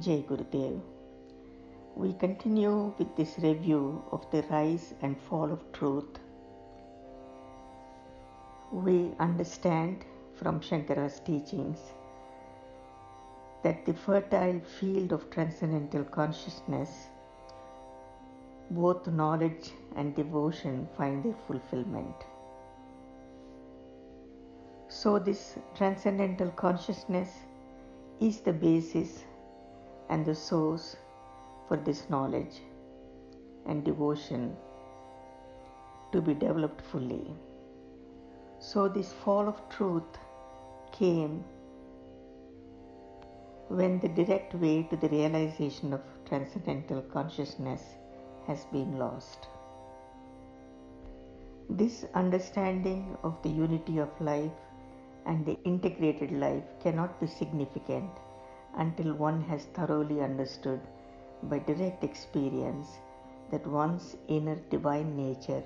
Jai Gurudev. We continue with this review of the rise and fall of truth. We understand from Shankara's teachings that the fertile field of transcendental consciousness, both knowledge and devotion find their fulfillment. So this transcendental consciousness is the basis and the source for this knowledge and devotion to be developed fully. So this fall of truth came when the direct way to the realization of transcendental consciousness has been lost. This understanding of the unity of life and the integrated life cannot be significant until one has thoroughly understood by direct experience that one's inner divine nature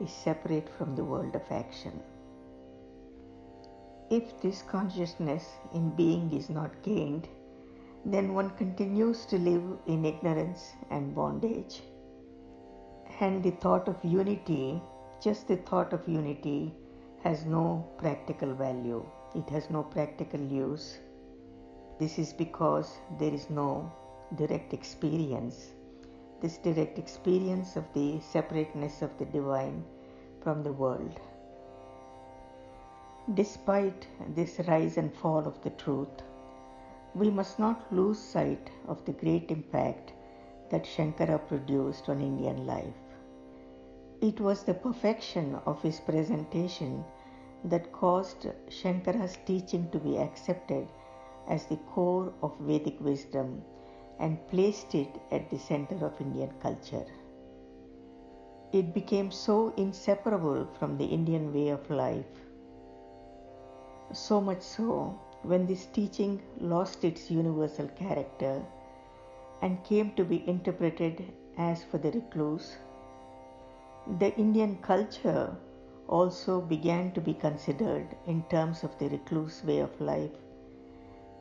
is separate from the world of action. If this consciousness in being is not gained, then one continues to live in ignorance and bondage. And the thought of unity, just the thought of unity, has no practical value. It has no practical use. This is because there is no direct experience. This direct experience of the separateness of the divine from the world. Despite this rise and fall of the truth, we must not lose sight of the great impact that Shankara produced on Indian life. It was the perfection of his presentation that caused Shankara's teaching to be accepted as the core of Vedic wisdom and placed it at the center of Indian culture. It became so inseparable from the Indian way of life, so much so when this teaching lost its universal character and came to be interpreted as for the recluse, the Indian culture also began to be considered in terms of the recluse way of life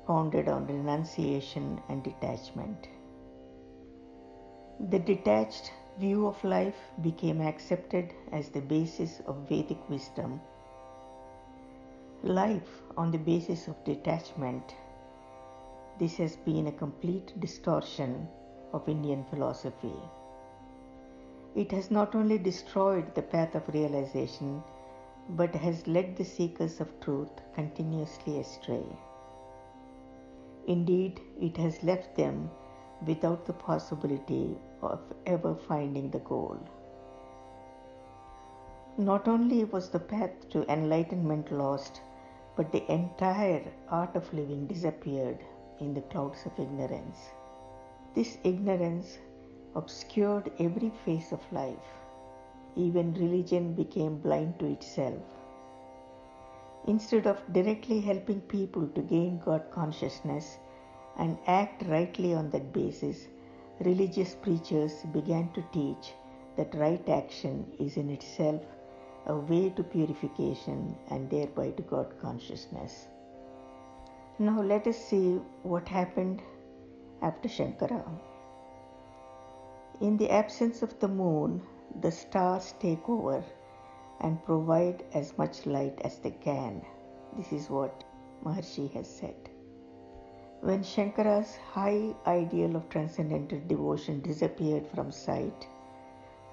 founded on renunciation and detachment. The detached view of life became accepted as the basis of Vedic wisdom. Life on the basis of detachment, this has been a complete distortion of Indian philosophy. It has not only destroyed the path of realization, but has led the seekers of truth continuously astray. Indeed, it has left them without the possibility of ever finding the goal. Not only was the path to enlightenment lost, but the entire art of living disappeared in the clouds of ignorance. This ignorance obscured every phase of life. Even religion became blind to itself. Instead of directly helping people to gain God consciousness and act rightly on that basis, religious preachers began to teach that right action is in itself a way to purification and thereby to God consciousness. Now let us see what happened after Shankara. In the absence of the moon, the stars take over and provide as much light as they can. This is what Maharishiji has said. When Shankara's high ideal of transcendental devotion disappeared from sight,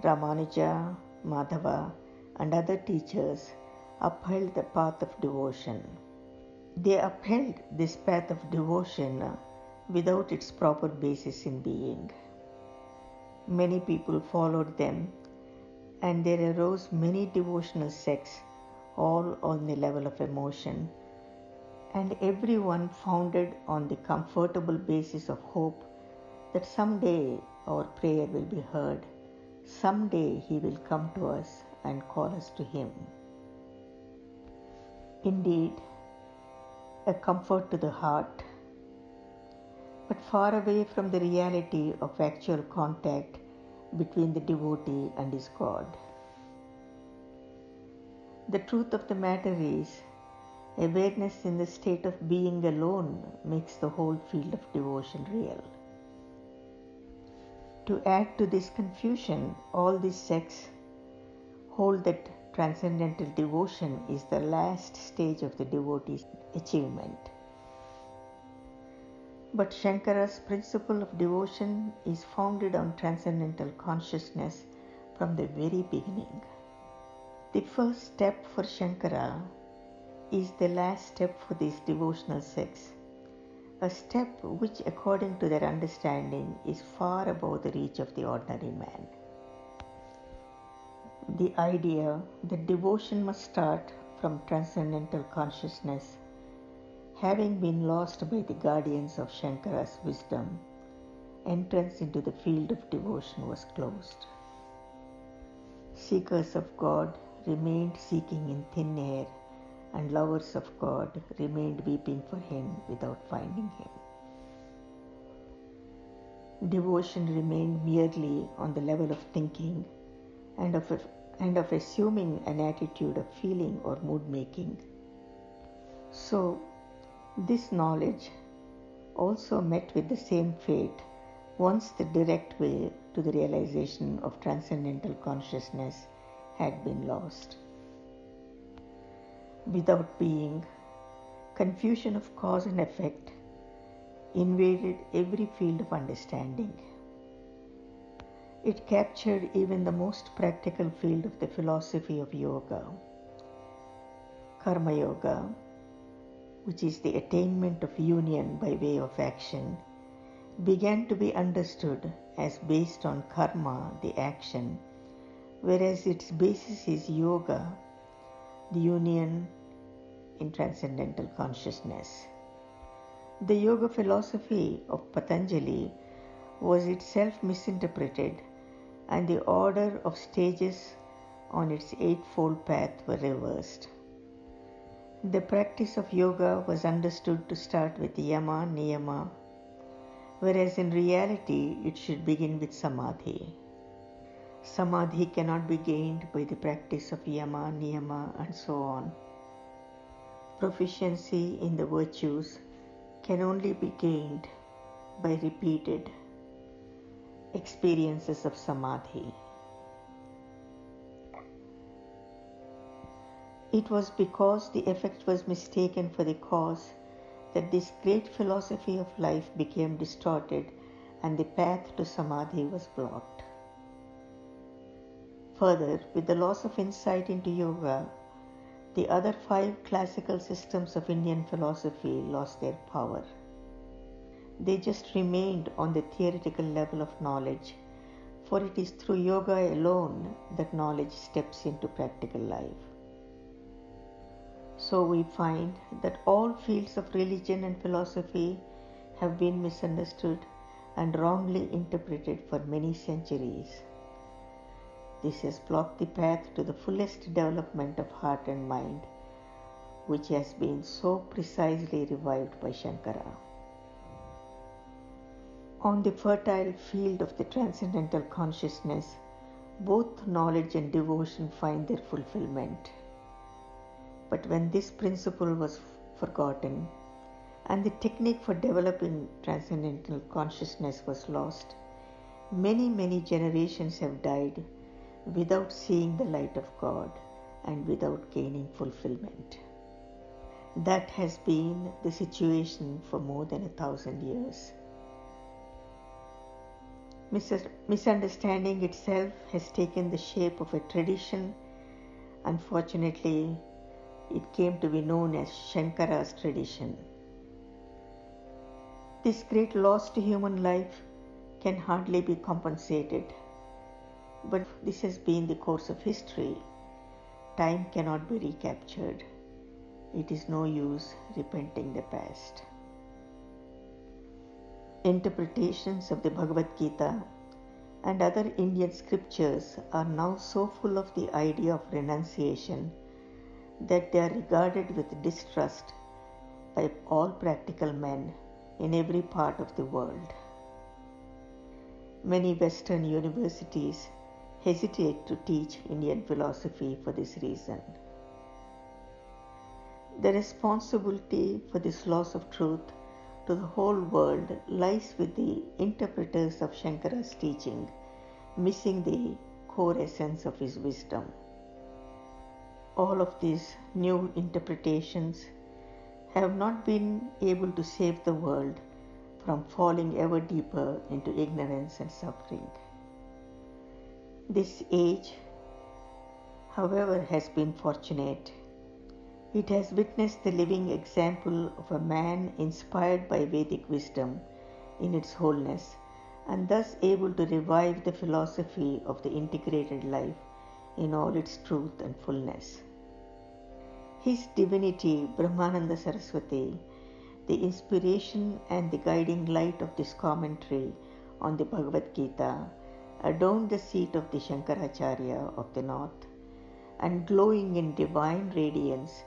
Ramanuja, Madhava, and other teachers upheld the path of devotion. They upheld this path of devotion without its proper basis in being. Many people followed them, and there arose many devotional sects, all on the level of emotion, and everyone founded on the comfortable basis of hope that someday our prayer will be heard, someday He will come to us and call us to Him. Indeed, a comfort to the heart, but far away from the reality of actual contact between the devotee and his God. The truth of the matter is, Awareness in the state of being alone makes the whole field of devotion real. To add to this confusion, all these sects hold that transcendental devotion is the last stage of the devotee's achievement. But Shankara's principle of devotion is founded on transcendental consciousness from the very beginning. The first step for Shankara is the last step for these devotional sects, a step which, according to their understanding, is far above the reach of the ordinary man. The idea that devotion must start from transcendental consciousness, having been lost by the guardians of Shankara's wisdom, entrance into the field of devotion was closed. Seekers of God remained seeking in thin air, and lovers of God remained weeping for Him without finding Him. Devotion remained merely on the level of thinking and of assuming an attitude of feeling or mood making. So, this knowledge also met with the same fate once the direct way to the realization of transcendental consciousness had been lost. Without being, confusion of cause and effect invaded every field of understanding. It captured even the most practical field of the philosophy of yoga. Karma yoga, which is the attainment of union by way of action, began to be understood as based on karma, the action, whereas its basis is yoga, the union in transcendental consciousness. The yoga philosophy of Patanjali was itself misinterpreted, and the order of stages on its eightfold path were reversed. The practice of yoga was understood to start with yama, niyama, whereas in reality it should begin with samadhi. Samadhi cannot be gained by the practice of yama, niyama, and so on. Proficiency in the virtues can only be gained by repeated experiences of samadhi. It was because the effect was mistaken for the cause that this great philosophy of life became distorted and the path to samadhi was blocked. Further, with the loss of insight into yoga, the other 5 classical systems of Indian philosophy lost their power. They just remained on the theoretical level of knowledge, for it is through yoga alone that knowledge steps into practical life. So we find that all fields of religion and philosophy have been misunderstood and wrongly interpreted for many centuries. This has blocked the path to the fullest development of heart and mind, which has been so precisely revived by Shankara. On the fertile field of the transcendental consciousness, both knowledge and devotion find their fulfillment. But when this principle was forgotten and the technique for developing transcendental consciousness was lost, many generations have died without seeing the light of God and without gaining fulfillment. That has been the situation for more than 1,000 years. Misunderstanding itself has taken the shape of a tradition. Unfortunately, it came to be known as Shankara's tradition. This great loss to human life can hardly be compensated. But this has been the course of history. Time cannot be recaptured. It is no use repenting the past. Interpretations of the Bhagavad Gita and other Indian scriptures are now so full of the idea of renunciation that they are regarded with distrust by all practical men in every part of the world. Many Western universities hesitate to teach Indian philosophy for this reason. The responsibility for this loss of truth to the whole world lies with the interpreters of Shankara's teaching, missing the core essence of his wisdom. All of these new interpretations have not been able to save the world from falling ever deeper into ignorance and suffering. This age, however, has been fortunate. It has witnessed the living example of a man inspired by Vedic wisdom in its wholeness, and thus able to revive the philosophy of the integrated life in all its truth and fullness. His divinity, Brahmananda Saraswati, the inspiration and the guiding light of this commentary on the Bhagavad Gita, adorned the seat of the Shankaracharya of the north, and glowing in divine radiance,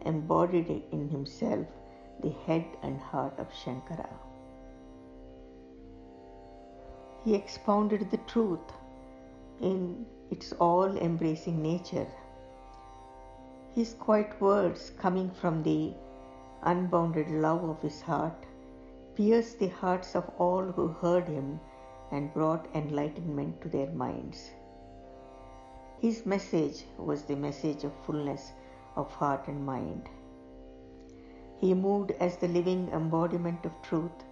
embodied in himself the head and heart of Shankara. He expounded the truth in its all-embracing nature. His quiet words, coming from the unbounded love of his heart, pierced the hearts of all who heard him and brought enlightenment to their minds. His message was the message of fullness of heart and mind. He moved as the living embodiment of truth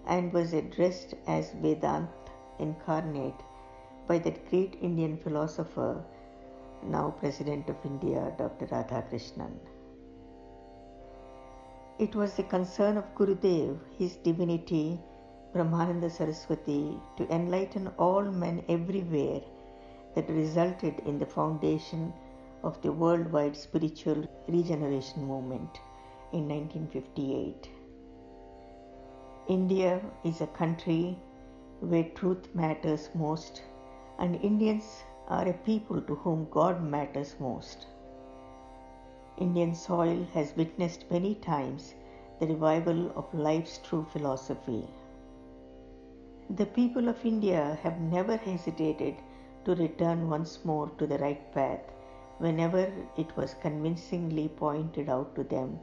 and was addressed as Vedanta incarnate by that great Indian philosopher, now President of India, Dr. Radhakrishnan. It was the concern of Gurudev, his divinity, Brahmananda Saraswati, to enlighten all men everywhere that resulted in the foundation of the worldwide spiritual regeneration movement in 1958. India is a country where truth matters most, and Indians are a people to whom God matters most. Indian soil has witnessed many times the revival of life's true philosophy. The people of India have never hesitated to return once more to the right path whenever it was convincingly pointed out to them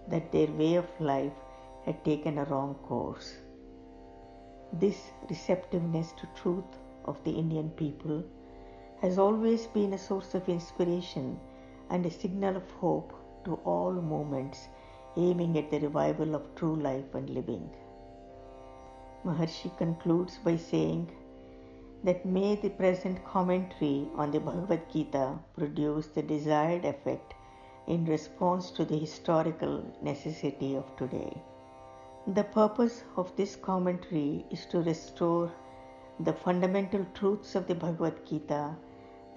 that their way of life had taken a wrong course. This receptiveness to truth of the Indian people has always been a source of inspiration and a signal of hope to all movements aiming at the revival of true life and living. Maharshi concludes by saying that may the present commentary on the Bhagavad Gita produce the desired effect in response to the historical necessity of today. The purpose of this commentary is to restore the fundamental truths of the Bhagavad Gita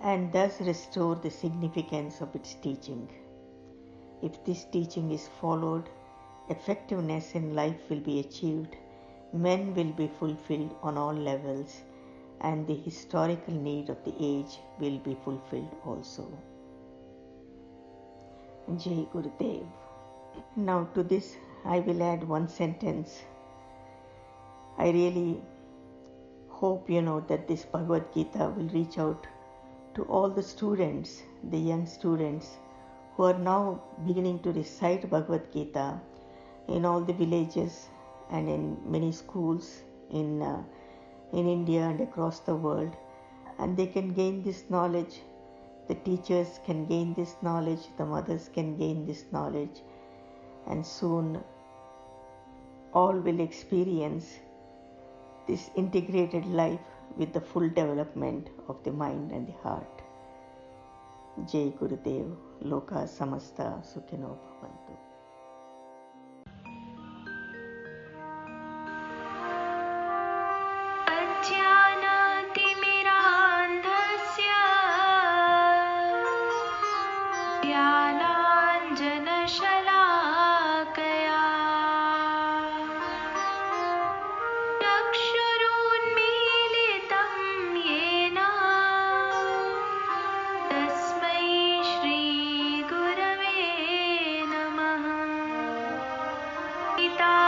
and thus restore the significance of its teaching. If this teaching is followed, effectiveness in life will be achieved, men will be fulfilled on all levels, and the historical need of the age will be fulfilled also. Jai Gurudev. Now to this I will add one sentence. I really hope that this Bhagavad Gita will reach out to all the students, the young students who are now beginning to recite Bhagavad Gita in all the villages and in many schools in India and across the world, and they can gain this knowledge. The teachers can gain this knowledge, the mothers can gain this knowledge, and soon all will experience this integrated life with the full development of the mind and the heart. Jai Gurudev, Loka Samasta Sukhino Bhavantu. Gita